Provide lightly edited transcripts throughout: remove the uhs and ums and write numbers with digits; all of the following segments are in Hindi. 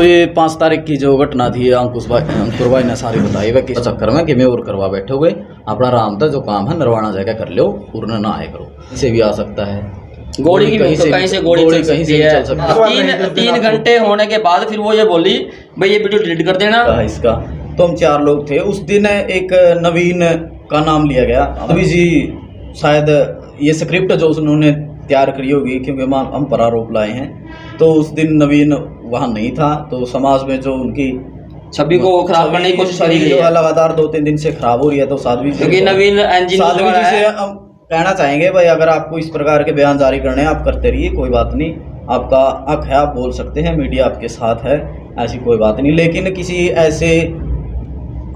तो ये 5 तारीख की जो घटना थी अंकुर भाई ने सारी बताई वह किस चक्कर में कि मैं और करवा बैठे हुए अपना आराम था जो काम है नरवाना जगह कर लो उड़ना ना आए करो, इसे भी आ सकता है गोली की कहीं से गोली चल सकती है। 3 घंटे होने के बाद फिर वो ये बोली भाई ये वीडियो डिलीट कर देना इसका। तो हम 4 लोग थे उस दिन। एक नवीन का नाम लिया गया। अभी जी शायद ये स्क्रिप्ट जो उन्होंने तैयार करी होगी क्योंकि हम पर आरोप लाए हैं। तो उस दिन नवीन वहाँ नहीं था, तो समाज में जो उनकी छवि को खराब करने की कोशिश करी गई है। लगातार 2-3 दिन से खराब हो रही है। तो साध्वी क्योंकि नवीन साध्वी जी से हम कहना चाहेंगे भाई अगर आपको इस प्रकार के बयान जारी करने हैं आप करते रहिए, कोई बात नहीं, आपका हक है, आप बोल सकते हैं, मीडिया आपके साथ है, ऐसी कोई बात नहीं। लेकिन किसी ऐसे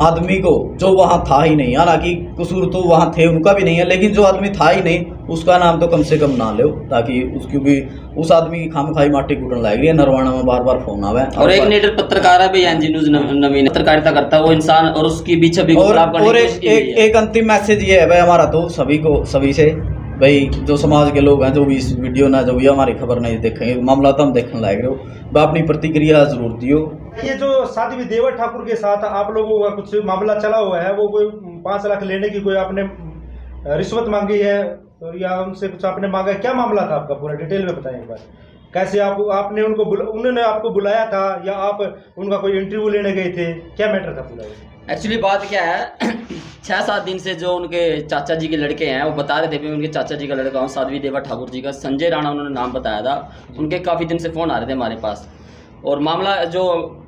आदमी को जो वहाँ था ही नहीं, हालांकि कसूर तो वहाँ थे उनका भी नहीं है, लेकिन जो आदमी था ही नहीं उसका नाम तो कम से कम ना लो, ताकि उसकी भी उस आदमी की खामखाई माटी कूटने लग रही है। नरवाना में बार-बार फोन आवे। और एक नीडर पत्रकार है भाई एनजी न्यूज़ नवीन पत्रकारिता करता है वो इंसान, और उसकी भी छवि को खराब करने की कोशिश की है। एक अंतिम मैसेज ये है भाई हमारा तो सभी से भाई जो समाज के लोग हैं जो भी इस वीडियो ना जो भी हमारी खबर नहीं देखेंगे, मामला तो हम देखने लायक रहो, वह अपनी प्रतिक्रिया जरूर दियो। ये जो साध्वी देवर ठाकुर के साथ आप लोगों का कुछ मामला चला हुआ है, वो कोई 5 लाख लेने की कोई आपने रिश्वत मांगी है तो या उनसे कुछ आपने मांगा, क्या मामला था आपका, पूरा डिटेल में बताएं एक बार। कैसे आपने उन्होंने आपको बुलाया था या आप उनका कोई इंटरव्यू लेने गए थे, क्या मैटर था पूरा? एक्चुअली बात क्या है 6-7 दिन से जो उनके चाचा जी के लड़के हैं वो बता रहे थे कि उनके चाचा जी का लड़का हूँ साध्वी देवर ठाकुर जी का संजय राणा उन्होंने नाम बताया था। उनके काफ़ी दिन से फ़ोन आ रहे थे हमारे पास, और मामला जो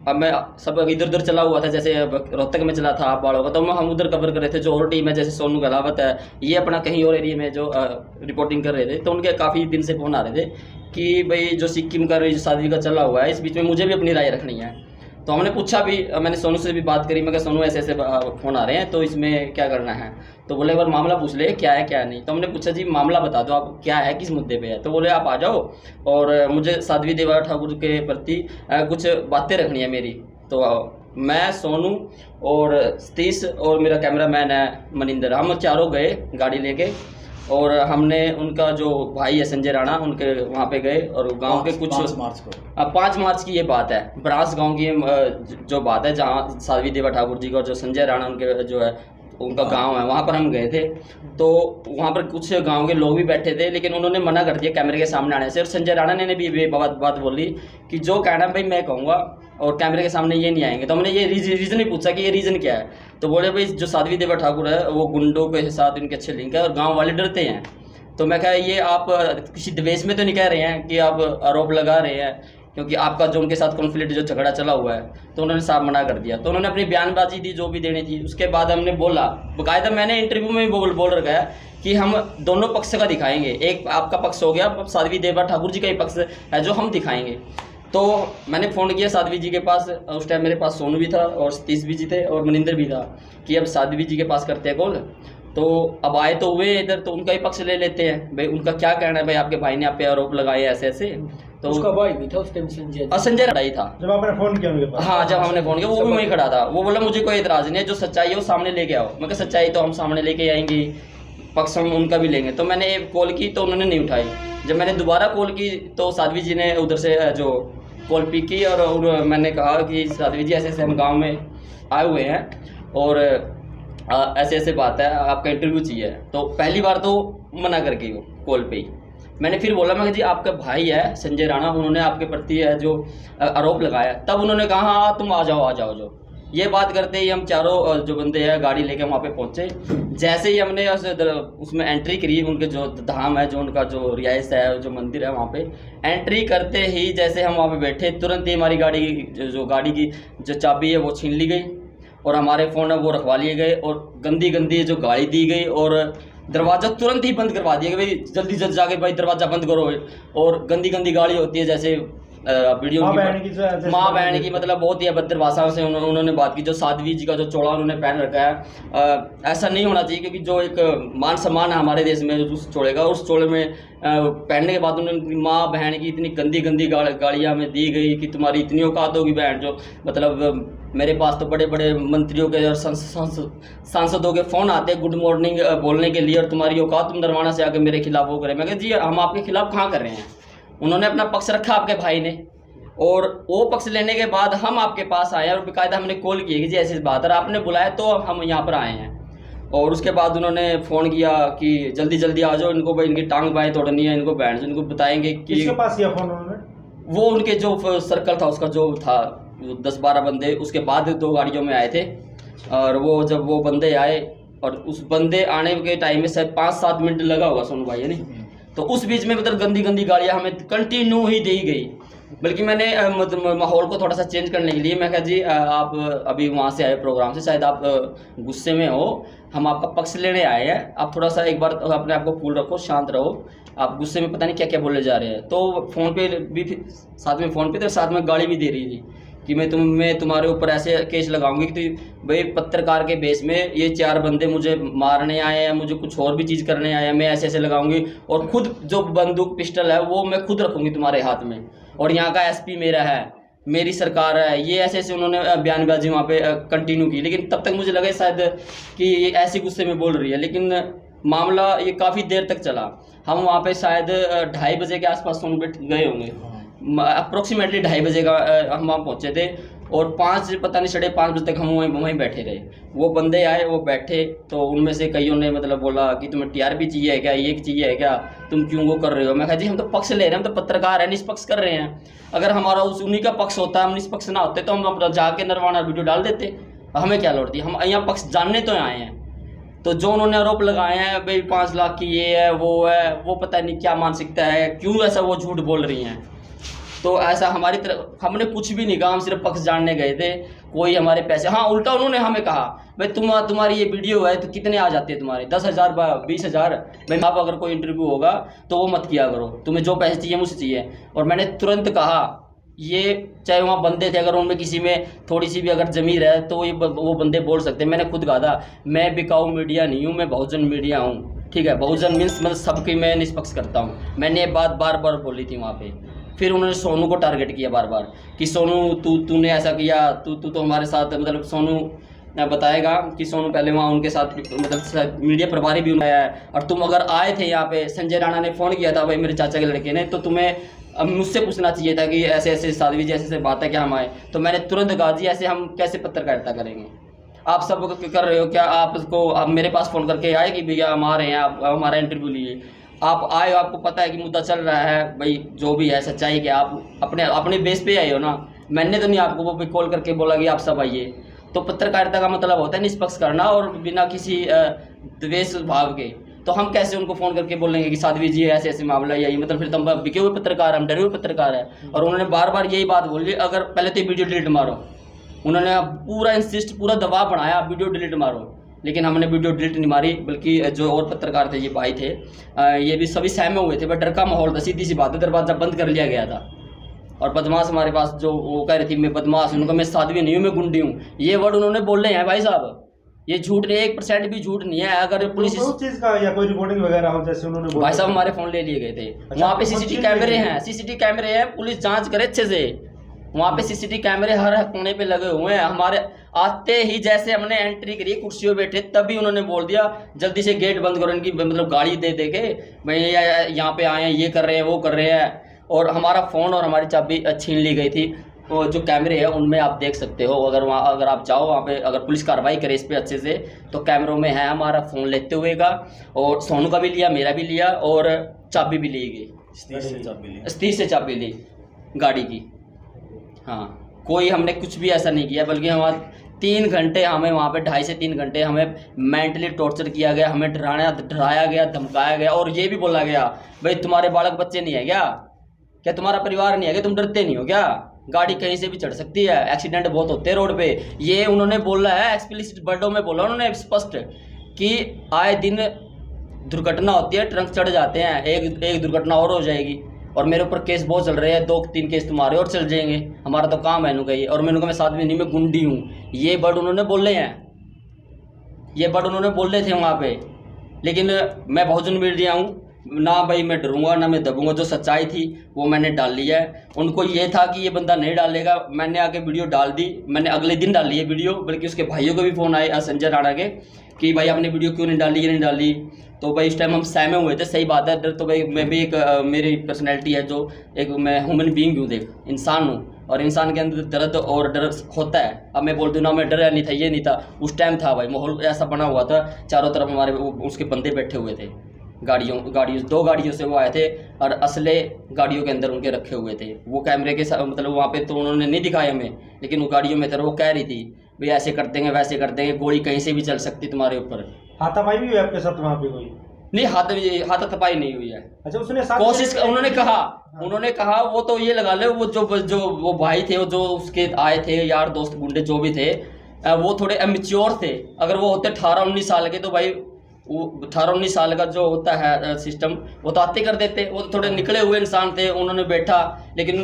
अब मैं सब इधर उधर चला हुआ था, जैसे रोहतक में चला था आप बाड़ों का, तो हम उधर कवर कर रहे थे। जो और टीम है जैसे सोनू गलावत है, ये अपना कहीं और एरिया में जो रिपोर्टिंग कर रहे थे, तो उनके काफ़ी दिन से फ़ोन आ रहे थे कि भाई जो सिक्किम का जो साध्वी का चला हुआ है इस बीच में मुझे भी अपनी राय रखनी है। तो हमने पूछा भी, मैंने सोनू से भी बात करी, मैं कहा सोनू ऐसे फ़ोन आ रहे हैं तो इसमें क्या करना है। तो बोले एक बार मामला पूछ ले क्या है क्या नहीं। तो हमने पूछा जी मामला बता दो आप क्या है, किस मुद्दे पे है। तो बोले आप आ जाओ और मुझे साध्वी देवर ठाकुर के प्रति कुछ बातें रखनी है मेरी। तो मैं, सोनू और सतीश और मेरा कैमरामैन है मनिंदर, हम चारों गए गाड़ी लेके, और हमने उनका जो भाई है संजय राणा उनके वहाँ पे गए, और गांव के कुछ 5 मार्च की ये बात है, ब्रास गांव की जो बात है जहाँ साध्वी देवर ठाकुर जी का जो संजय राणा उनके जो है उनका गांव है, वहाँ पर हम गए थे। तो वहाँ पर कुछ गांव के लोग भी बैठे थे, लेकिन उन्होंने मना कर दिया कैमरे के सामने आने से। और संजय राणा ने भी ये बात बोली कि जो कहना भाई मैं कहूँगा और कैमरे के सामने ये नहीं आएंगे। तो हमने ये रीज़न ही पूछा कि ये रीज़न क्या है। तो बोले भाई जो साध्वी देवर ठाकुर है वो गुंडों के साथ इनके अच्छे लिंक है और गांव वाले डरते हैं। तो मैं कहा ये आप किसी द्वेष में तो नहीं कह रहे हैं कि आप आरोप लगा रहे हैं, क्योंकि आपका जो उनके साथ कॉन्फ्लिक्ट जो झगड़ा चला हुआ है। तो उन्होंने साफ मना कर दिया। तो उन्होंने अपनी बयानबाजी दी जो भी देनी थी। उसके बाद हमने बोला, बाकायदा मैंने इंटरव्यू में भी बोल रखा है कि हम दोनों पक्ष का दिखाएंगे, एक आपका पक्ष हो गया, साध्वी देवर ठाकुर जी का ही पक्ष है जो हम दिखाएंगे। तो मैंने फ़ोन किया साध्वी जी के पास, उस टाइम मेरे पास सोनू भी था और सतीश भी जी थे और मनिंदर भी था, कि अब साध्वी जी के पास करते हैं कॉल। तो अब आए तो हुए इधर, तो उनका ही पक्ष ले लेते हैं, भाई उनका क्या कहना है, भाई आपके भाई ने आप पे आरोप लगाए ऐसे ऐसे। तो उसका भाई भी था उस टाइम, संजय राणा ही था जब आपने फ़ोन किया उनके पास? हाँ, जब हमने फ़ोन किया वो भी वहीं खड़ा था। वो बोला मुझे कोई एतराज़ नहीं है, जो सच्चाई है वो सामने लेके आओ। मैं कहा सच्चाई तो हम सामने लेके आएंगे, पक्ष हम उनका भी लेंगे। तो मैंने एक कॉल की तो उन्होंने नहीं उठाई। जब मैंने दोबारा कॉल की तो साध्वी जी ने उधर से जो कॉल पिक की, और मैंने कहा कि साध्वी जी ऐसे ऐसे हम गांव में आए हुए हैं और ऐसे ऐसे बात है, आपका इंटरव्यू चाहिए। तो पहली बार तो मना कर गई वो कॉल पे ही। मैंने फिर बोला, मैं जी आपका भाई है संजय राणा, उन्होंने आपके प्रति जो आरोप लगाया, तब उन्होंने कहा हाँ तुम आ जाओ। ये बात करते ही हम चारों जो बंदे हैं गाड़ी लेके वहाँ पे पहुँचे। जैसे ही हमने उसमें एंट्री करी, उनके जो धाम है, जो उनका जो रिहाइश है, जो मंदिर है, वहाँ पे एंट्री करते ही जैसे हम वहाँ पे बैठे, तुरंत ही हमारी गाड़ी की जो चाबी है वो छीन ली गई और हमारे फ़ोन है वो रखवा लिए गए और गंदी जो गाड़ी दी गई और दरवाज़ा तुरंत ही बंद करवा दिया कि भाई जल्दी जाके भाई दरवाज़ा बंद करो। और गंदी गाड़ी होती है, जैसे वीडियो माँ बहन की मतलब बहुत ही अभद्र भाषा से उन्होंने बात की। जो साध्वी जी का जो चोला उन्होंने पहन रखा है, ऐसा नहीं होना चाहिए, क्योंकि जो एक मान सम्मान है हमारे देश में उस चोले का, उस चोले में पहनने के बाद उन्होंने माँ बहन की इतनी गंदी गालियाँ हमें दी गई कि तुम्हारी इतनी औकात होगी बहन। जो मतलब मेरे पास तो बड़े बड़े मंत्रियों के और सांसदों के फ़ोन आते हैं गुड मॉर्निंग बोलने के लिए, और तुम्हारी औकात तुम नरवाना से आकर मेरे खिलाफ वो करें। मैं कहा जी हम आपके खिलाफ कहाँ कर रहे हैं। उन्होंने अपना पक्ष रखा आपके भाई ने, और वो पक्ष लेने के बाद हम आपके पास आए और बाकायदा हमने कॉल किया कि जी ऐसी बात है, आपने बुलाया तो हम यहाँ पर आए हैं। और उसके बाद उन्होंने फ़ोन किया कि जल्दी जल्दी आ जाओ, इनको भाई इनकी टांग बाएँ तोड़नी है, इनको बैंड इनको बताएंगे कि किसके पास किया फ़ोन उन्होंने? वो उनके जो सर्कल था उसका जो था 10-12 बंदे, उसके बाद 2 गाड़ियों में आए थे। और वो जब वो बंदे आए और उस बंदे आने के टाइम में शायद 5-7 मिनट लगा होगा सोनू भाई, है नहीं? तो उस बीच में मतलब गंदी गंदी गालियाँ हमें कंटिन्यू ही दी गई। बल्कि मैंने मतलब माहौल को थोड़ा सा चेंज करने के लिए मैं कहा जी आप अभी वहाँ से आए प्रोग्राम से, शायद आप गुस्से में हो, हम आपका पक्ष लेने आए हैं, आप थोड़ा सा एक बार अपने आप को कूल रखो, शांत रहो, आप गुस्से में पता नहीं क्या क्या बोले जा रहे हैं। तो फ़ोन पे भी साथ में फ़ोन पे थे, साथ में गाली भी दे रही थी कि मैं तुम्हारे ऊपर ऐसे केस लगाऊंगी कि भाई पत्रकार के बेस में ये 4 बंदे मुझे मारने आए हैं, मुझे कुछ और भी चीज़ करने आए हैं, मैं ऐसे ऐसे लगाऊंगी और खुद जो बंदूक पिस्टल है वो मैं खुद रखूँगी तुम्हारे हाथ में, और यहाँ का एसपी मेरा है, मेरी सरकार है, ये ऐसे ऐसे उन्होंने बयानबाजी वहाँ पे कंटिन्यू की। लेकिन तब तक मुझे लगा शायद कि ये ऐसे गुस्से में बोल रही है, लेकिन मामला ये काफ़ी देर तक चला। हम वहाँ पे शायद 2:30 बजे के आसपास सोनपेट गए होंगे, अप्रोक्सीमेटली 2:30 बजे का हम वहाँ पहुँचे थे और 5 पता नहीं 5:30 बजे तक हम वहीं बैठे रहे। वो बंदे आए, वो बैठे, तो उनमें से कईयों ने मतलब बोला कि तुम्हें टीआरपी चाहिए है क्या, ये चाहिए है क्या, तुम क्यों वो कर रहे हो? मैं कहा जी हम तो पक्ष ले रहे हैं, हम तो पत्रकार हैं, निष्पक्ष कर रहे हैं। अगर हमारा उन्हीं का पक्ष होता, हम निष्पक्ष ना होते तो हम अपना जाके नरवाना वीडियो डाल देते, हमें क्या लोड़ थी, हम यहाँ पक्ष जानने तो आए हैं। तो जो उन्होंने आरोप लगाए हैं भाई 5 लाख की ये है वो पता नहीं क्या मानसिकता है, क्यों ऐसा वो झूठ बोल रही हैं। तो ऐसा हमारी तरफ हमने कुछ भी नहीं कहा, हम सिर्फ पक्ष जानने गए थे। कोई हमारे पैसे, हाँ उल्टा उन्होंने हमें कहा भाई तुम्हारी ये वीडियो है तो कितने आ जाते हैं तुम्हारे, 10,000 20,000, भाई आप अगर कोई इंटरव्यू होगा तो वो मत किया करो, तुम्हें जो पैसे चाहिए मुझसे चाहिए। और मैंने तुरंत कहा ये चाहे वहाँ बंदे थे, अगर उनमें किसी में थोड़ी सी भी अगर ज़मीर है तो ये वो बंदे बोल सकते हैं। मैंने खुद कहा था मैं बिकाऊ मीडिया नहीं हूँ, मैं बहुजन मीडिया हूँ, ठीक है? बहुजन मीन्स मतलब सबकी मैं निष्पक्ष करता हूँ। मैंने ये बात बार बार बोली थी वहाँ पे। फिर उन्होंने सोनू को टारगेट किया बार बार कि सोनू तूने ऐसा किया, तू तो हमारे साथ, मतलब सोनू बताएगा कि सोनू पहले वहाँ उनके साथ मतलब मीडिया प्रभारी भी आया है, और तुम अगर आए थे यहाँ पे, संजय राणा ने फ़ोन किया था भाई मेरे चाचा के लड़के ने, तो तुम्हें अब मुझसे पूछना चाहिए था कि ऐसे ऐसे साध्वी जी ऐसे बात है क्या हम आए। तो मैंने तुरंत कहा जी ऐसे हम कैसे पत्रकारिता करेंगे, आप सब कर रहे हो क्या, आप मेरे पास फ़ोन करके आए कि भैया हम आ रहे हैं, आप हमारा इंटरव्यू लिए, आप आए, आपको पता है कि मुद्दा चल रहा है, भाई जो भी है सच्चाई के आप अपने बेस पे आए हो ना, मैंने तो नहीं आपको वो कॉल करके बोला कि आप सब आइए। तो पत्रकारिता का मतलब होता है निष्पक्ष करना और बिना किसी द्वेष भाव के। तो हम कैसे उनको फ़ोन करके बोलेंगे कि साध्वी जी ऐसे ऐसे मामला यही, मतलब फिर तो हम बिके हुए पत्रकार, हम डरे हुए पत्रकार है। और उन्होंने बार बार यही बात बोली, अगर पहले तो वीडियो डिलीट मारो, उन्होंने पूरा इंसिस्ट, पूरा दबाव बनाया वीडियो डिलीट मारो, लेकिन हमने वीडियो डिलीट नहीं मारी। बल्कि जो और पत्रकार थे, ये भाई थे, ये भी सभी सहमे हुए थे, बट डर का माहौल था, सीधी सी बात है, दरवाज़ा बंद कर लिया गया था। और बदमाश हमारे पास जो वो कह रही थी मैं बदमाश, उनको मैं साध्वी नहीं हूँ, मैं गुंडी हूँ, ये वर्ड उन्होंने बोले हैं भाई साहब, ये झूठ नहीं, 1% भी झूठ नहीं है। अगर पुलिस तो उस चीज का या कोई रिकॉर्डिंग वगैरह हो जैसे उन्होंने बोला, भाई साहब हमारे फ़ोन ले लिए गए थे। अच्छा, वहाँ पे सीसीटीवी कैमरे हैं, सीसीटीवी कैमरे हैं, पुलिस जांच करे अच्छे से। वहाँ पे सीसीटीवी कैमरे हर कोने पे लगे हुए हैं। हमारे आते ही जैसे हमने एंट्री करी, कुर्सियों बैठे, तभी उन्होंने बोल दिया जल्दी से गेट बंद करो, इनकी मतलब गाड़ी दे के भाई यहाँ पे आए हैं, ये कर रहे हैं, वो कर रहे हैं। और हमारा फ़ोन और हमारी चाबी छीन ली गई थी। और जो कैमरे हैं उनमें आप देख सकते हो, अगर आप जाओ वहाँ पे, अगर पुलिस कार्रवाई करे इस पर अच्छे से, तो कैमरों में है हमारा फ़ोन लेते हुए का, और सोनू का भी लिया, मेरा भी लिया, और चाबी भी ली गई, स्थिर से चाबी ली गाड़ी की। हाँ, कोई हमने कुछ भी ऐसा नहीं किया, बल्कि हमारा 3 घंटे हमें वहाँ पे 2.5 से 3 घंटे हमें मेंटली टॉर्चर किया गया, हमें डराया गया, धमकाया गया, और ये भी बोला गया भाई तुम्हारे बालक बच्चे नहीं है क्या तुम्हारा परिवार नहीं है क्या, तुम डरते नहीं हो क्या, गाड़ी कहीं से भी चढ़ सकती है, एक्सीडेंट बहुत होते हैं रोड पे। ये उन्होंने बोला है, एक्सप्लिसिट वर्डों में बोला उन्होंने स्पष्ट कि आए दिन दुर्घटना होती है, ट्रंक चढ़ जाते हैं, एक दुर्घटना और हो जाएगी, और मेरे ऊपर केस बहुत चल रहे हैं, 2-3 केस तुम्हारे और चल जाएंगे, हमारा तो काम है नु कही। और मैंने कहा मैं साथ में नहीं, मैं गुंडी हूँ, ये वर्ड उन्होंने बोले हैं, ये वर्ड उन्होंने बोले थे वहाँ पे। लेकिन मैं बहुजन मीडिया हूँ ना भाई, मैं डरूंगा ना मैं दबूंगा, जो सच्चाई थी वो मैंने डाल ली है। उनको ये था कि ये बंदा नहीं डालेगा, मैंने आके वीडियो डाल दी, मैंने अगले दिन डाल ली है वीडियो, बल्कि उसके भाइयों को भी फ़ोन आए संजय राणा के कि भाई आपने वीडियो क्यों नहीं डाली, ये नहीं डाली। तो भाई इस टाइम हम सहमे हुए थे, सही बात है। डर तो भाई मैं भी एक मेरी पर्सनैलिटी है जो एक मैं ह्यूमन बीइंग हूँ, देख इंसान हूँ, और इंसान के अंदर दर्द और डर होता है। अब मैं बोल दूँ ना मैं डरा नहीं था, ये नहीं था, उस टाइम था भाई, माहौल ऐसा बना हुआ था, चारों तरफ हमारे उसके बंदे बैठे हुए थे, गाड़ियों 2 गाड़ियों से वो आए थे और असले गाड़ियों के अंदर उनके रखे हुए थे। वो कैमरे के साथ मतलब वहाँ पे तो उन्होंने नहीं दिखाया हमें, लेकिन वो गाड़ियों में थे, वो कह रही थी भाई ऐसे कर देंगे वैसे कर देंगे, गोली कहीं से भी चल सकती तुम्हारे ऊपर। हाथापाई भी हुई आपके साथ वहाँ पे कोई? नहीं, हाथापाई नहीं हुई है। अच्छा, उसने कोशिश उन्होंने कहा वो तो ये लगा ले, वो जो वो भाई थे, वो जो उसके आए थे यार दोस्त गुंडे जो भी थे, वो थोड़े अमेच्योर थे। अगर वो होते 18-19 साल के तो भाई वो 18-19 साल का जो होता है सिस्टम वो तो आते कर देते। वो तो थोड़े निकले हुए इंसान थे, उन्होंने बैठा, लेकिन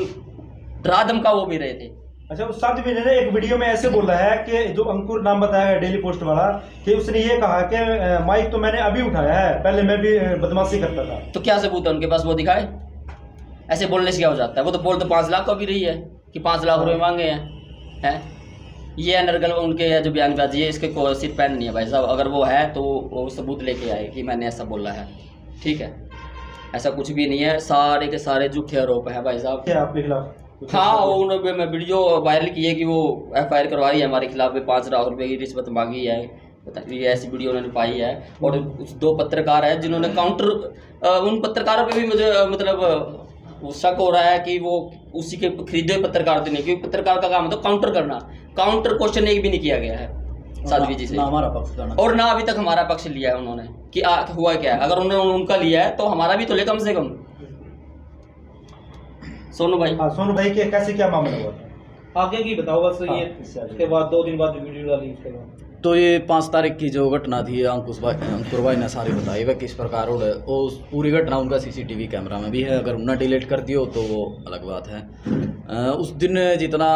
डरा धमका वो भी रहे थे। अच्छा, उस साथ भी ने एक वीडियो में ऐसे बोला है कि जो अंकुर नाम बताया है डेली पोस्ट वाला, कि उसने ये कहा कि माइक तो मैंने अभी उठाया है, पहले मैं भी बदमाशी करता था। तो क्या सबूत है उनके पास, वो दिखाए। ऐसे बोलने से क्या हो जाता है? वो तो बोल तो 5 लाख का भी रही है कि 5 लाख रुपए मांगे हैं। ये अनर्गल उनके जो बयानबाजी है, इसके कोई सिर पैर नहीं है भाई साहब। अगर वो है तो वो सबूत लेके आए कि मैंने ऐसा बोला है, ठीक है? ऐसा कुछ भी नहीं है, सारे के सारे झूठे आरोप है भाई साहब। क्या आपके खिलाफ? हाँ, वो उन्होंने वीडियो वायरल की है कि वो FIR करवाई है हमारे खिलाफ, 5 लाख रुपए की रिश्वत मांगी है, ये ऐसी वीडियो उन्होंने पाई है। और 2 पत्रकार हैं जिन्होंने उन पत्रकारों पे भी मुझे मतलब शक हो रहा है कि वो उसी के खरीदे पत्रकार तो नहीं, क्योंकि पत्रकार का काम है तो काउंटर करना। काउंटर क्वेश्चन एक भी नहीं किया गया है साध्वी जी से, ना हमारा पक्ष करना, और ना अभी तक हमारा पक्ष लिया है उन्होंने कि हुआ क्या है। अगर उन्होंने उनका लिया है तो हमारा भी तो ले कम से कम। सोनू भाई, हाँ, सोनू भाई के कैसे क्या मामला हुआ था? आगे की बताओ बस। हाँ, ये उसके बाद 2 दिन बाद वीडियो डाली, उसके बाद तो ये 5 तारीख की जो घटना थी, अंकुर भाई ने सारी बताई वह किस प्रकार उड़े। उस पूरी घटना उनका CCTV कैमरा में भी है, अगर उन्हें डिलीट कर दियो तो वो अलग बात है। उस दिन जितना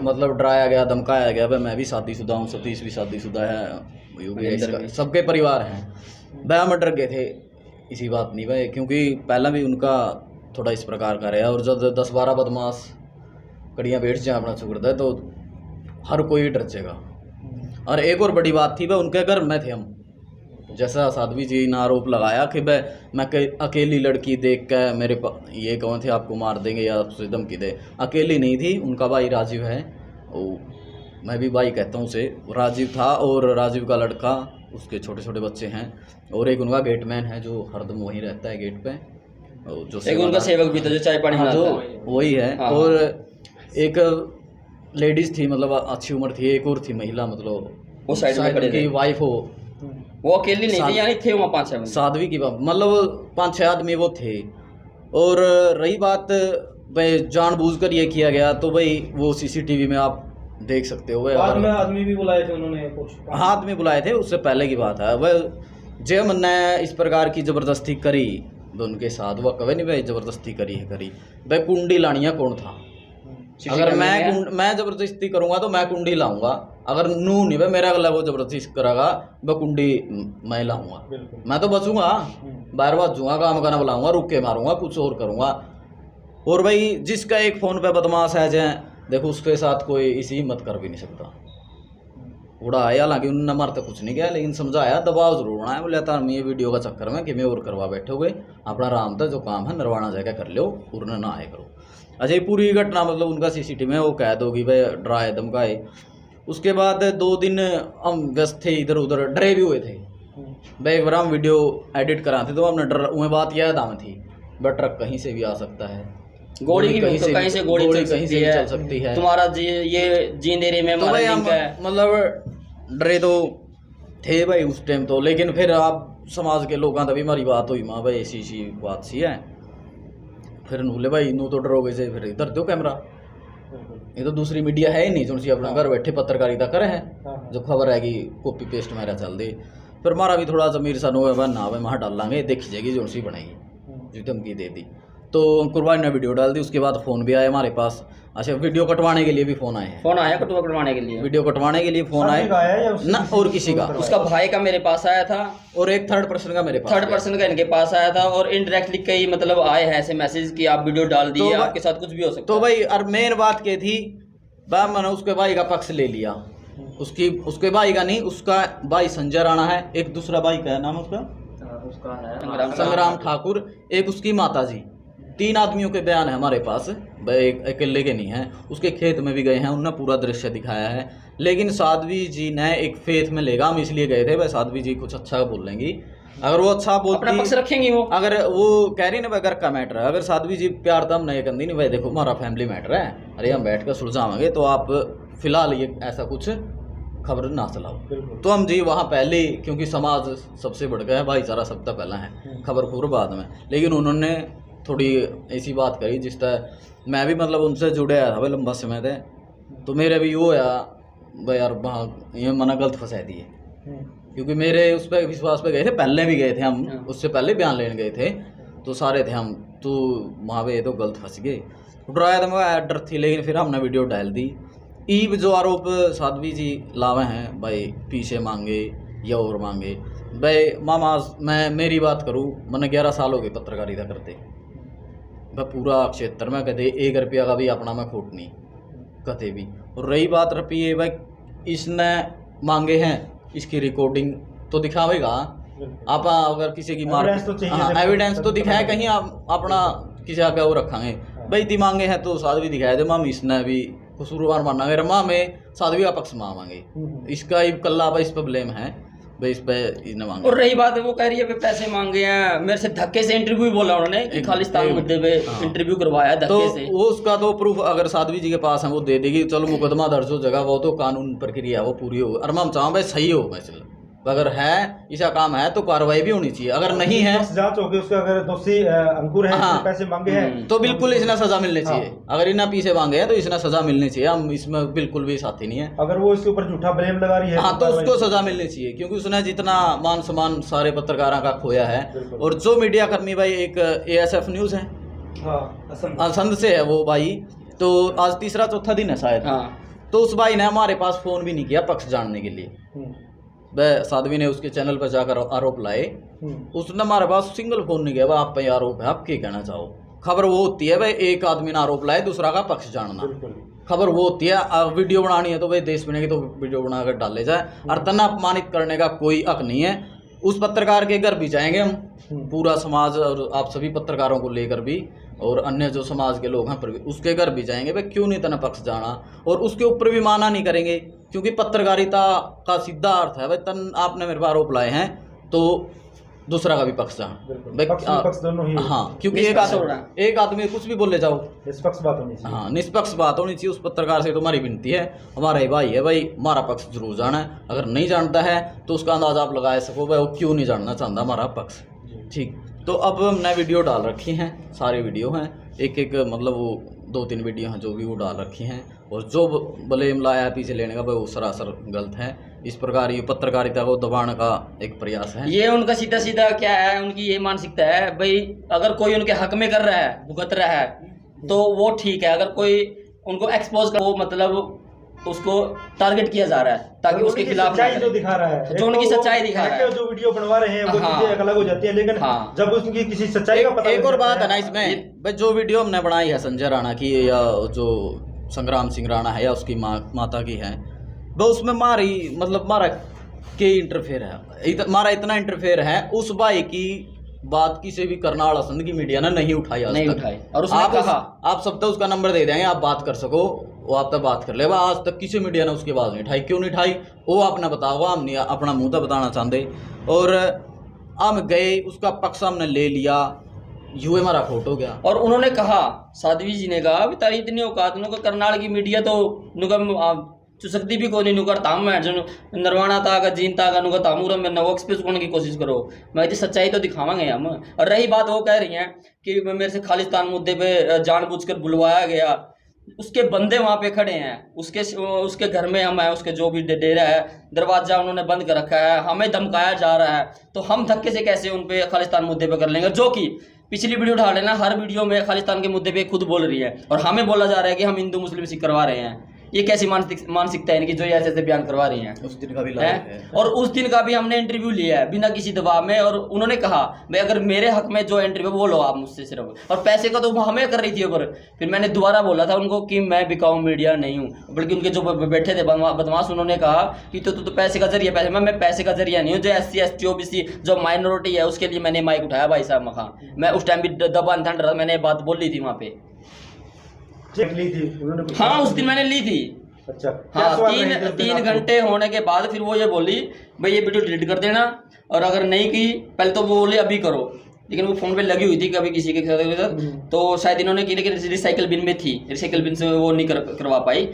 मतलब डराया गया, धमकाया गया, वह मैं भी शादीशुदा हूँ, सतीश भी शादीशुदा है, यूँ भी सबके परिवार हैं, वह हम डर गए थे। इसी बात नहीं भाई, क्योंकि पहला भी उनका थोड़ा इस प्रकार का रहा, और जब 10-12 बदमाश कड़ियाँ बैठ जाए अपना चुकड़ता है तो हर कोई डर जाएगा। और एक और बड़ी बात थी, वह उनके घर में थे हम, जैसा साध्वी जी ने आरोप लगाया कि मैं अकेली लड़की देख कर मेरे ये कौन थे आपको मार देंगे या आपसे धमकी दे। अकेली नहीं थी, उनका भाई राजीव है, मैं भी भाई कहता हूँ उसे, राजीव था, और राजीव का लड़का, उसके छोटे छोटे बच्चे हैं, और एक उनका गेटमैन है जो हरदम वहीं रहता है गेट पे, जो एक उनका सेवक भी था जो चाय पानी जो बनाता है, वही है। हाँ, और एक लेडीज थी, मतलब अच्छी उम्र थी, एक और थी महिला, मतलब वो साइड में खड़े थे, की वाइफ हो, वो अकेली नहीं थी, यानी थे वहाँ 5-6 बंदे। साध्वी की बात, मतलब 5-6 आदमी वो थे। और रही बात भाई जानबूझकर ये किया गया, तो भाई वो CCTV में आप देख सकते हो। बाद में आदमी भी बुलाए थे उन्होंने कुछ, हाँ आदमी बुलाए थे, उससे पहले की बात है। वह जब ने इस प्रकार की ज़बरदस्ती करी तो उनके साथ, वह कभी नहीं भाई ज़बरदस्ती करी भाई कुंडी लानिया कौन था? अगर मैं ज़बरदस्ती करूँगा तो मैं कुंडी लाऊंगा, अगर नू नहीं भाई मेरा अगला वो ज़बरदस्ती करेगा वह कुंडी मैं लाऊंगा, मैं तो बचूंगा, बार बचूंगा, काम करना बुलाऊंगा, रुक के मारूंगा, कुछ और करूँगा। और भाई जिसका एक फ़ोन पे बदमाश है जाए, देखो उसके साथ कोई इसी हिम्मत कर भी नहीं सकता। उड़ाया, हालांकि उन्होंने मार तक कुछ नहीं किया, लेकिन समझाया, दबाव जरूर बनाया, बोले था मैं ये वीडियो का चक्कर में कि मैं और करवा बैठे हुए, अपना आराम था, जो काम है नरवाना जगह कर लो, उड़ने ना आए करो। अच्छा, ये पूरी घटना मतलब उनका CCTV में वो कैद होगी भाई, डराए धमकाए। उसके बाद 2 दिन हम व्यस्त थे, इधर उधर डरे भी हुए थे भाई। एक बार हम वीडियो एडिट कराते तो हमने डर, उन्हें बात याद आम थी भाई ट्रक कहीं से भी आ सकता है, गोली की कहीं से गोली कहीं से चल सकती है, तुम्हारा ये जींदेरे में तो भाई हम मतलब डरे तो थे भाई उस टाइम तो। लेकिन फिर आप समाज के लोगों तभी हमारी बात हुई, माँ भाई ऐसी बात सी है, फिर नूले भाई नू तो डरोगे से, फिर इधर दो कैमरा, ये तो दूसरी मीडिया है ही नहीं जो सी अपना घर बैठे पत्रकारिता करे है, जो खबर है कि कॉपी पेस्ट मेरा चल दे। फिर हमारा भी थोड़ा सा मीर सन हुआ ना भाई, वहाँ डाल लांगे, देखी जाएगी जो सी बनेगी, जो धमकी दे दी। तो अंकुर भाई ने वीडियो डाल दी, उसके बाद फ़ोन भी आया हमारे पास। अच्छा, वीडियो कटवाने के लिए भी फ़ोन आए हैं, फ़ोन आया कटवाने के लिए, वीडियो कटवाने के लिए फ़ोन आए ना, और किसी का, उसका भाई का मेरे पास आया था, और एक थर्ड पर्सन का मेरे पास, थर्ड पर्सन का इनके पास आया था, और इनडायरेक्टली कई मतलब आए हैं ऐसे मैसेज कि आप वीडियो डाल दिए, तो आपके साथ कुछ भी हो सकता तो है। भाई और मेन बात क्या थी, मैंने उसके भाई का पक्ष ले लिया, उसके भाई का नहीं, उसका भाई संजय राणा है, एक दूसरा भाई का नाम उसका उसका है संग्राम ठाकुर, एक उसकी माता जी। 3 आदमियों के बयान है हमारे पास, भाई अकेले के नहीं हैं। उसके खेत में भी गए हैं, उन्होंने पूरा दृश्य दिखाया है। लेकिन साध्वी जी ने एक फेथ में लेगा, हम इसलिए गए थे भाई साध्वी जी कुछ अच्छा बोल लेंगी। अगर वो अच्छा अपना पक्ष बोलती, रखेंगी वो। अगर वो कह रही ना भाई घर का मैटर है, अगर साध्वी जी प्यार तो हम नहीं करती नहीं भाई, देखो हमारा फैमिली मैटर है, अरे हम बैठ कर सुलझावांगे, तो आप फिलहाल ये ऐसा कुछ खबर ना चलाओ। तो हम जी वहाँ पहले, क्योंकि समाज सबसे बढ़ गया है, भाईचारा सबसे पहला है, खबर खबर बाद में। लेकिन उन्होंने थोड़ी ऐसी बात करी जिस तरह मैं भी मतलब उनसे जुड़े आया था भाई लंबा समय थे, तो मेरे भी वो या भाई यार वहाँ ये मना गलत फंसा दिए, क्योंकि मेरे उस पर विश्वास पे गए थे, पहले भी गए थे हम, उससे पहले बयान लेने गए थे, तो सारे थे हम, तो वहाँ पे ये तो गलत फंस गए, डराया था मैं, डर थी। लेकिन फिर हमने वीडियो डाल दी। ईब जो आरोप साध्वी जी लावे हैं भाई, पीछे मांगे या और मांगे भाई, मामा मैं मेरी बात करूँ, मैंने 11 साल हो गए पत्रकारिता करते भाई, पूरा क्षेत्र में कहते 1 रुपया का भी अपना मैं खोट नहीं कहते भी। और रही बात रपी भाई, इसने मांगे हैं, इसकी रिकॉर्डिंग तो दिखावेगा आप, अगर किसी की मार एविडेंस तो दिखाए कहीं, आप अपना किसी आगे वो रखेंगे भाई, इतनी मांगे हैं तो साध्वी दिखाए दे माम, इसने भी कसूरवार मानना है माँ में, साध्वी का पक्ष माँ मांगे, इसका ही कल्ला भाई इस पर ब्लेम है भाई, इस पे इसने मांगे। और रही बात है वो कह रही है भाई पैसे मांगे हैं, मेरे से धक्के से इंटरव्यू भी बोला उन्होंने कि खालिस्तान मुद्दे पे इंटरव्यू करवाया धक्के तो से। वो उसका तो प्रूफ अगर साध्वी जी के पास है वो दे देगी, चलो मुकदमा दर्ज हो जगह, वो तो कानून प्रक्रिया वो पूरी हो। और हम चाह भाई सही हो फैसला, अगर है ऐसा काम है तो कार्रवाई भी होनी चाहिए, अगर नहीं है जांच होगी उसका, अगर दोषी अंकुर है, हाँ, पैसे मांगे हैं तो बिल्कुल इसने सजा मिलनी चाहिए। अगर इन्हें पीछे मांगे हैं तो इसने सजा मिलनी चाहिए, हम इसमें बिल्कुल भी साथी नहीं है। अगर वो इसके ऊपर झूठा ब्लेम लगा रही है हाँ तो उसको सजा मिलनी चाहिए, क्योंकि उसने जितना मान सम्मान सारे पत्रकारों का खोया है। और जो मीडिया कर्मी भाई, एक ASF न्यूज है, असंध से है वो भाई, तो आज 3रा 4था दिन है शायद, तो उस भाई ने हमारे पास फोन भी नहीं किया पक्ष जानने के लिए। वह साध्वी ने उसके चैनल पर जाकर आरोप लाए, उसने हमारे पास सिंगल फोन नहीं किया, वह आप पे आरोप है, आप क्या कहना चाहो। खबर वो होती है भाई, एक आदमी ने आरोप लाए, दूसरा का पक्ष जानना, खबर वो होती है। वीडियो बनानी है तो भाई देश बनेगी तो वीडियो बनाकर डाले जाए, और तना अपमानित करने का कोई हक नहीं है। उस पत्रकार के घर भी जाएंगे हम, पूरा समाज और आप सभी पत्रकारों को लेकर भी, और अन्य जो समाज के लोग हैं पर भी उसके घर भी जाएंगे भाई, क्यों नहीं तना पक्ष जाना, और उसके ऊपर भी माना नहीं करेंगे, क्योंकि पत्रकारिता का सीधा अर्थ है भाई, तन आपने मेरे पर आरोप लाए हैं तो दूसरा का भी पक्ष जाना। हाँ, क्योंकि एक आदमी कुछ भी बोले जाओ, निष्पक्ष बात होनी चाहिए। हाँ, निष्पक्ष बात होनी चाहिए। उस पत्रकार से तो हमारी विनती है, हमारा भाई है भाई, हमारा पक्ष जरूर जाना है। अगर नहीं जानता है तो उसका अंदाजा आप लगा सको भाई वो क्यों नहीं जानना चाहता हमारा पक्ष। ठीक, तो अब हमने वीडियो डाल रखी हैं, सारे वीडियो हैं, एक मतलब वो 2-3 वीडियो हैं जो भी वो डाल रखी हैं, और जो ब्लेम लाया है पीछे लेने का भाई वो सरासर गलत है। इस प्रकार ये पत्रकारिता को दबाने का एक प्रयास है। ये उनका सीधा सीधा क्या है, उनकी ये मानसिकता है भाई, अगर कोई उनके हक में कर रहा है, भुगत रहा है तो वो ठीक है, अगर कोई उनको एक्सपोज कर, वो मतलब उसको टारगेट किया जा रहा है ताकि उसके खिलाफ सच्चाई जो दिखा रहा है, जो उनकी सच्चाई दिखा रहा है, जो वीडियो बनवा रहे हैं वो चीजें अलग हो जाती है, लेकिन जब उसकी किसी सच्चाई का पता एक और बात है ना इसमें भाई, जो वीडियो हमने बनाई है संजय राणा की या जो संग्राम सिंह राणा है या उसकी माता की है, वो उसमें मारी मतलब मारा के इंटरफेयर है, मारा इतना इंटरफेयर है, उस भाई की बात किसी भी करनाल असंध की मीडिया ने नहीं उठाई, नहीं उठाई। और उसने कहा आप सब तक उसका नंबर दे देंगे, आप बात कर सको, वो आप तक बात कर ले। आज तक किसी मीडिया ने उसकी आवाज़ नहीं उठाई, क्यों नहीं उठाई वो आपने बताओ, हम नहीं अपना मुंह तो बताना चाहते। और हम गए, उसका पक्ष हमने ले लिया, यूए हमारा खोट हो गया। और उन्होंने कहा, साध्वी जी ने कहा तारी इतनी औकात नुका करनाल की मीडिया तो नुका चुसकती भी को नहीं नुकर ताम है जो नरवाना ताका जीन ताका नुका तामूर में नवो एक्सप्रेस करने की कोशिश करो, मैं तो सच्चाई तो दिखावांगे हम। और रही बात, वो कह रही हैं कि मेरे से खालिस्तान मुद्दे पे जानबूझकर बुलवाया गया, उसके बंदे वहाँ पे खड़े हैं, उसके घर में हम हैं, उसके जो भी डेरा है दरवाजा उन्होंने बंद कर रखा है, हमें धमकाया जा रहा है, तो हम धक्के से कैसे उन पे खालिस्तान मुद्दे पे कर लेंगे। जो कि पिछली वीडियो उठा लेना, हर वीडियो में खालिस्तान के मुद्दे पे खुद बोल रही है, और हमें बोला जा रहा है कि हम हिंदू मुस्लिम सिख करवा रहे हैं। ये कैसी मानसिकता है इनकी जो ये ऐसे ऐसे बयान करवा रही हैं। उस दिन का भी लाइव है है। और उस दिन का भी हमने इंटरव्यू लिया है बिना किसी दबाव में, और उन्होंने कहा भाई अगर मेरे हक में जो इंटरव्यू वो लो आप मुझसे सिर्फ, और पैसे का तो वो हमें कर रही थी ऊपर। फिर मैंने दोबारा बोला था उनको कि मैं बिकाऊ मीडिया नहीं हूँ, बल्कि उनके जो बैठे थे बदमाश उन्होंने कहा कि तो पैसे का जरिए पैसे, मैं पैसे का जरिया नहीं हूँ। जो SC ST OBC जो माइनॉरिटी है उसके लिए मैंने माइक उठाया भाई साहब मखा, मैं उस टाइम भी दबान ठंड रहा, मैंने बात बोल ली थी वहाँ पे। चेक ली थी उन्होंने? हाँ उस दिन मैंने ली थी। अच्छा, हाँ, तीन घंटे होने के बाद फिर वो ये बोली भाई ये वीडियो डिलीट कर देना, और अगर नहीं की पहले तो वो बोले अभी करो, लेकिन वो फोन पे लगी हुई थी कभी किसी के साथ तो शायद इन्होंने की, लेकिन रिसाइकल बिन में थी, रिसाइकल बिन से वो नहीं करवा पाई।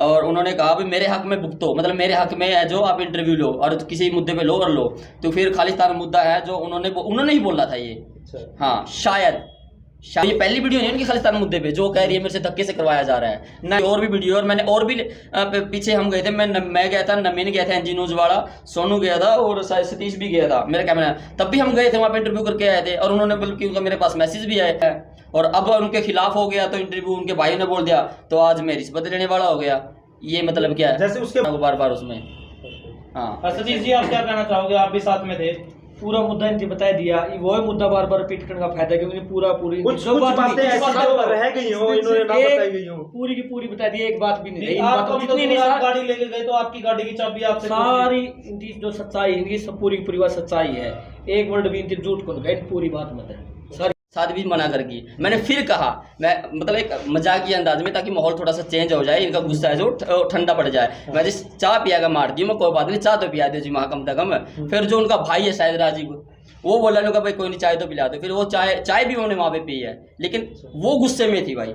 और उन्होंने कहा भाई मेरे हक में भुगतो, मतलब मेरे हक में है जो आप इंटरव्यू लो और किसी मुद्दे पे लो और लो। तो फिर खालिस्तान मुद्दा है जो उन्होंने ही बोला था ये। हाँ शायद ये पहली वीडियो नहीं उनकी खालिस्तान मुद्दे पे जो कह रही है मेरे से धक्के से करवाया जा रहा है ना। और भी वीडियो, और मैंने और भी पीछे हम गए थे, मैं गया था, नमीन गया था, NG न्यूज वाला, सोनू गया था और सतीश भी गया था मेरा कैमरा, तब भी हम गए थे वहाँ पे इंटरव्यू करके आए थे। और उन्होंने बल्कि उनका मेरे पास मैसेज भी आया है, और अब उनके खिलाफ हो गया तो इंटरव्यू उनके भाई ने बोल दिया तो आज मैं रिश्वत लेने वाला हो गया। ये मतलब क्या है जैसे उसके बार बार उसमें। हाँ सतीश जी आप क्या कहना चाहोगे, आप भी साथ में थे? पूरा मुद्दा इनसे बता दिया, वो मुद्दा बार बार रिपीट करने का फायदा है क्योंकि पूरी कुछ बातें ऐसी जो रह गई हो, इन्होंने ना बताई गई हो, पूरी की पूरी बता दी, एक बात भी नहीं रही। आप जितनी नहीं आप गाड़ी लेके गए तो आपकी गाड़ी की चाबी आपसे सारी इनकी जो सच्चाई, इनकी सब पूरी की पूरी बात सच्चाई है, एक वर्ड भी इनकी झूठ को नहीं, पूरी बात मत है। साथ भी मना कर की। मैंने फिर कहा, मैं मतलब एक मजाकिया अंदाज में, ताकि माहौल थोड़ा सा चेंज हो जाए, इनका गुस्सा है जो ठंडा पड़ जाए। मैं जिस चाय पियागा मार दी मैं, कोई बात नहीं, चाय तो पिया दे जी वहाँ कम से कम। फिर जो उनका भाई है शायद राजीव, वो बोला लोग भाई कोई नहीं चाय तो पिला दो, फिर वो चाय भी उन्होंने वहाँ पे पी है, लेकिन वो गुस्से में थी भाई,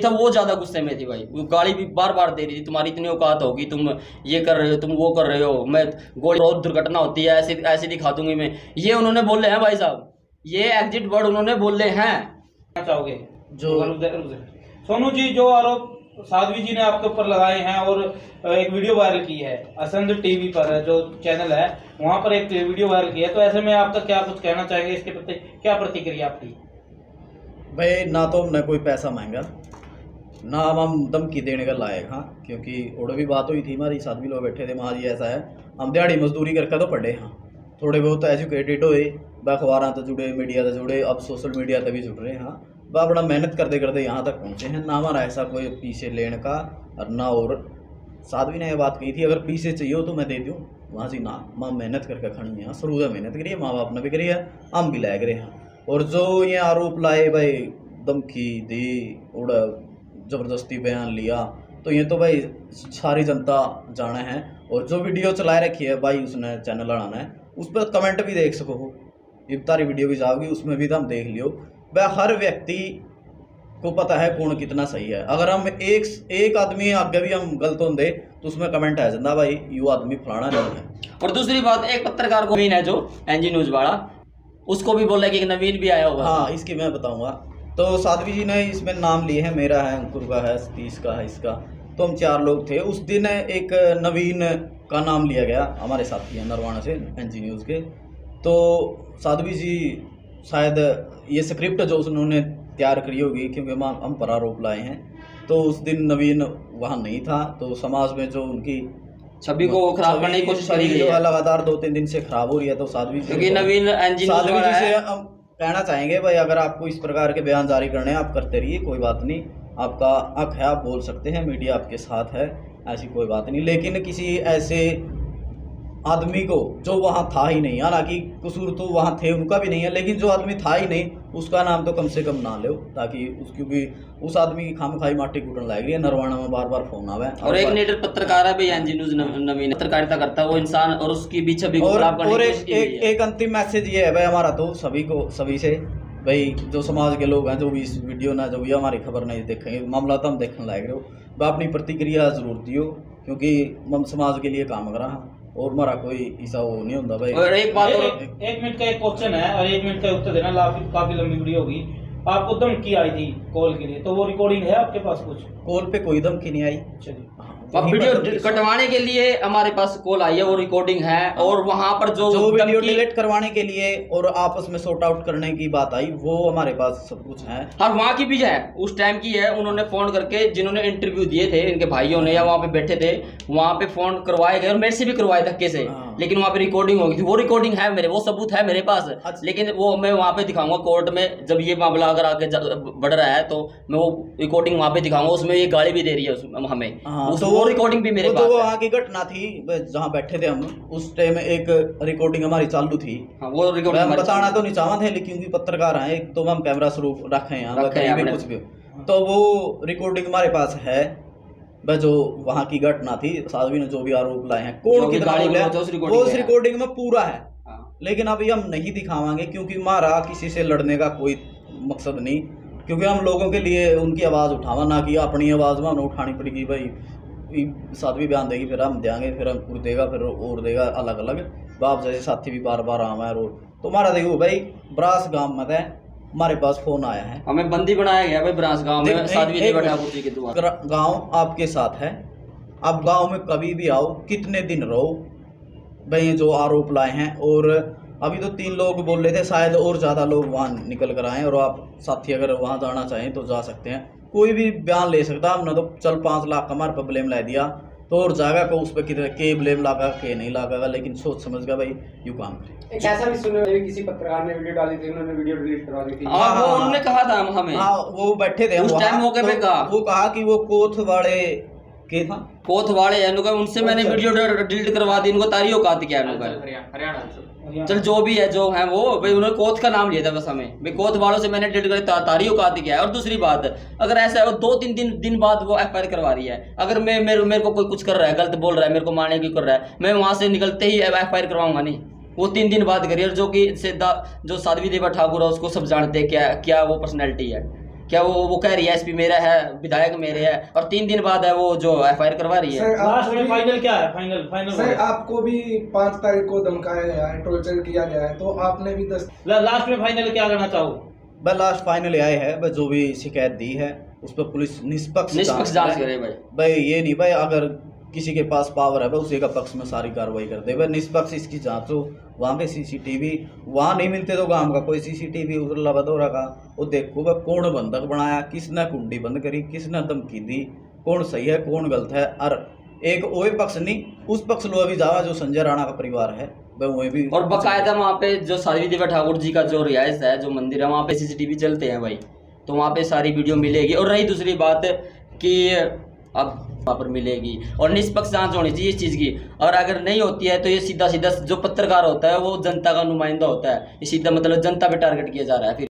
था वो ज़्यादा गुस्से में थी भाई। वो गाली भी बार बार दे रही थी, तुम्हारी इतनी औकात होगी, तुम ये कर रहे हो, तुम वो कर रहे हो, मैं गोली रोड दुर्घटना होती है ऐसे दिखा दूंगी मैं। ये उन्होंने बोले हैं भाई साहब, ये एग्जिट वर्ड उन्होंने बोले हैं। क्या चाहोगे जो सोनू जी, जो आरोप साध्वी जी ने आपके ऊपर लगाए हैं और एक वीडियो वायरल की है असंध टीवी पर, जो चैनल है वहां पर एक वीडियो वायरल की है, तो ऐसे में आपका क्या कुछ कहना चाहेंगे, इसके प्रति क्या प्रतिक्रिया आपकी? भाई ना तो हमने कोई पैसा मांगा, ना हम धमकी देने का लायक। हाँ, क्योंकि और भी बात हुई थी हमारी, साथ भी लोग बैठे थे वहाँ। ये ऐसा है, हम दिहाड़ी मजदूरी करके तो पढ़े, हाँ थोड़े बहुत एजुकेटेड होए, अखबार तो जुड़े, मीडिया से जुड़े, अब सोशल मीडिया तक भी जुड़ रहे हैं। हाँ बड़ा मेहनत करते करते यहाँ तक पहुँचे हैं, ना हमारा ऐसा कोई पीछे लेने का और ना। और साध्वी ने ये बात कही थी अगर पीछे चाहिए हो तो मैं दे दूँ, वहाँ से ना माँ मेहनत करके खड़ी है, शुरू से मेहनत करिए, माँ बाप ने भी करी है, हम भी लाए करे हैं। और जो ये आरोप लाए भाई, धमकी दी और ज़बरदस्ती बयान लिया, तो ये तो भाई सारी जनता जाना है। और जो वीडियो चला रखी है भाई उसने चैनल लगाना है, उस पर कमेंट भी देख सको हो, इफ्तारी वीडियो भी जाओगी उसमें भी तो हम देख लियो। वह हर व्यक्ति को पता है कौन कितना सही है। अगर हम एक आदमी आगे भी हम गलत होंगे तो उसमें कमेंट है जिंदा भाई यू आदमी फलाना नहीं है। और दूसरी बात, एक पत्रकार को नवीन है जो NG न्यूज वाला, उसको भी बोला कि एक नवीन भी आया होगा। हाँ इसकी मैं बताऊंगा। तो साध्वी जी ने इसमें नाम लिए हैं, मेरा है, अंकुर का है, सतीश का है, इसका, तो हम 4 लोग थे। उस दिन एक नवीन का नाम लिया गया, हमारे साथी हैं नरवाना से, NG न्यूज़ के। तो साध्वी जी शायद ये स्क्रिप्ट जो उन्होंने तैयार करी होगी, क्योंकि हम पर आरोप लाए हैं, तो उस दिन नवीन वहाँ नहीं था, तो समाज में जो उनकी छवि को खराब करने की कोशिश करी गई जो है, लगातार 2-3 दिन से खराब हो रही है। तो साध्वी जी, क्योंकि नवीन NG साध्वी न्यूज जी वाला से है। हम कहना चाहेंगे भाई अगर आपको इस प्रकार के बयान जारी करने हैं आप करते रहिए, कोई बात नहीं, आपका हक है, आप बोल सकते हैं, मीडिया आपके साथ है, ऐसी कोई बात नहीं। लेकिन किसी ऐसे आदमी को जो वहाँ था ही नहीं, हालांकि कसूर तो वहाँ थे उनका भी नहीं है, लेकिन जो आदमी था ही नहीं उसका नाम तो कम से कम ना लो, ताकि क्योंकि उस आदमी की खामखाई माटी कूटने लग रही है। नरवाना में बार बार फोन आवे। और एक नीडर पत्रकार है भाई NG न्यूज नवीन, पत्रकारिता करता है वो इंसान, और उसकी भी छवि को खराब करने की कोशिश की गई है। एक अंतिम मैसेज ये है भाई हमारा तो सभी से भाई, जो समाज के लोग हैं, जो भी इस वीडियो ना, जो भी हमारी खबर नहीं देखेंगे, मामला तो हम देखने लायक रहो, वह अपनी प्रतिक्रिया जरूर दियो, क्योंकि हम समाज के लिए काम कर रहा है और हमारा कोई ऐसा वो नहीं होता भाई। और एक बात, एक मिनट का एक क्वेश्चन है और 1 मिनट का उत्तर देना, काफी लंबी वीडियो होगी। आपको धमकी आई थी कॉल के लिए, तो वो रिकॉर्डिंग है आपके पास? कुछ कॉल पे कोई धमकी नहीं आई। चलिए। हाँ अब वहीं वीडियो पर कटवाने के लिए हमारे पास कॉल आई है, वो रिकॉर्डिंग है, और वहां पर जो वीडियो धमकी- डिलीट करवाने के लिए और आपस में सॉर्ट आउट करने की बात आई, वो हमारे पास सब कुछ है। हाँ वहाँ की भी है, उस टाइम की है। उन्होंने फोन करके, जिन्होंने इंटरव्यू दिए थे इनके भाइयों ने या वहाँ पे बैठे थे, वहाँ पे फोन करवाए गए और मेरे से भी करवाए धक्के से, हाँ। लेकिन वहाँ पे रिकॉर्डिंग हो गई थी। वो रिकॉर्डिंग है मेरे, वो सबूत है मेरे पास, अच्छा। लेकिन वो मैं वहाँ पे दिखाऊंगा कोर्ट में। जब ये मामला अगर आगे बढ़ रहा है तो मैं वो रिकॉर्डिंग वहाँ पे दिखाऊंगा। उसमें ये गाली भी दे रही है हमें, हाँ, उस तो वो रिकॉर्डिंग भी मेरे वो पास तो वो है। वहाँ की घटना थी जहाँ बैठे थे हम, उस टाइम एक रिकॉर्डिंग हमारी चालू थी। हाँ वो मैं रिकॉर्डिंग बताना तो नहीं चाहता थे, लेकिन क्योंकि पत्रकार हैं, एक तो हम कैमरा शुरू रखे हैं यहाँ, रखे हैं कहीं भी अपने। कुछ भी, तो वो रिकॉर्डिंग हमारे पास है। वह जो वहाँ की घटना थी, साध्वी ने जो भी आरोप लाए हैं, जो कौन भी कितना गाली बोला, गलौज उस वो recording उस में है। रिकॉर्डिंग में पूरा है। हाँ। लेकिन अभी हम नहीं दिखावांगे, क्योंकि हमारा किसी से लड़ने का कोई मकसद नहीं, क्योंकि हम लोगों के लिए उनकी आवाज़ उठावा, ना कि अपनी आवाज़ में हमें उठानी पड़ेगी। भाई साध्वी बयान देगी, फिर हम देंगे, फिर हम पूरी देगा, फिर और देगा अलग अलग। बाप जैसे साथी भी बार बार आवा है रोड, तो हमारा देखो भाई ब्रास गांव में है, हमारे पास फोन आया है, हमें बंदी बनाया गया भाई ब्रांच गांव में, देख- साध्वी एक- देवा एक- ठाकुर जी के द्वारा। गांव आपके साथ है, आप गांव में कभी भी आओ, कितने दिन रहो, भाई जो आरोप लाए हैं। और अभी तो 3 लोग बोल रहे थे, शायद और ज़्यादा लोग वहाँ निकल कर आए, और आप साथी अगर वहाँ जाना चाहें तो जा सकते हैं, कोई भी बयान ले सकता। हमने तो चल 5 लाख हमारे पर ब्लेम ला दिया, तो और जाएगा को उस पर कितने के ब्लेम लागा के नहीं लागा, लेकिन सोच समझ गया भाई यूँ काम करें। एक ऐसा भी सुनने में किसी पत्रकार ने वीडियो डाली थी, उन्होंने वीडियो डिलीट करवा दी थी। हाँ वो उन्होंने कहा था हमें, हाँ वो बैठे थे उस वहाँ, टाइम मौके पे तो कहा। वो कहा कि वो कोथ वाले के था, कोतवाड़े है उनका, उनसे मैंने वीडियो डिलीट करवा दी। उनको तारी औकात क्या है उनका, हरियाणा चल जो भी है जो है वो भाई, उन्होंने कोत का नाम लिया था बस हमें, भाई कोत वालों से मैंने डिलीट कर तारी औकात क्या है। और दूसरी बात, अगर ऐसा है वो 2-3 दिन बाद वो FIR करवा रही है, अगर मेरे को कोई कुछ कर रहा है, गलत बोल रहा है, मेरे को मारने की कर रहा है, मैं वहाँ से निकलते ही FIR करवाऊंगा नहीं, वो 3 दिन बाद करिए। जो कि जो साध्वी देवा ठाकुर है उसको सब जानते हैं क्या वो पर्सनैलिटी है, क्या वो कह रही है SP मेरा है, विधायक मेरे है, और 3 दिन बाद है वो जो FIR करवा रही है। सर, लास्ट आपको में भी- फाइनल क्या है? फाइनल सर आपको भी 5 तारीख को धमकाया गया है, टॉर्चर किया गया है, तो आपने भी 10 लास्ट में फाइनल क्या करना चाहो? भाई लास्ट फाइनल आए है भाई, जो भी शिकायत दी है उस पर पुलिस निष्पक्ष जांच करे भाई। भाई ये नहीं भाई अगर किसी के पास पावर है भाई उसी का पक्ष में सारी कार्रवाई कर दे भाई, निष्पक्ष इसकी जांच हो। वहाँ पे CCTV वहाँ नहीं मिलते तो गांव का कोई CCTV उर्ला बदौरा का वो देखो भाई, कौन बंधक बनाया, किसने कुंडी बंद करी, किसने धमकी दी, कौन सही है कौन गलत है। और एक वो पक्ष नहीं, उस पक्ष लो अभी जावा जो संजय राणा का परिवार है भाई, वही भी। और बाकायदा वहाँ पे जो साध्वी देवा ठाकुर जी का जो रिहायश है, जो मंदिर है, वहाँ पे CCTV चलते हैं भाई, तो वहाँ पे सारी वीडियो मिलेगी। और रही दूसरी बात कि अब वहाँ पर मिलेगी, और निष्पक्ष जांच होनी चाहिए इस चीज़ की। और अगर नहीं होती है तो ये सीधा जो पत्रकार होता है वो जनता का नुमाइंदा होता है, ये सीधा मतलब जनता पे टारगेट किया जा रहा है फिर।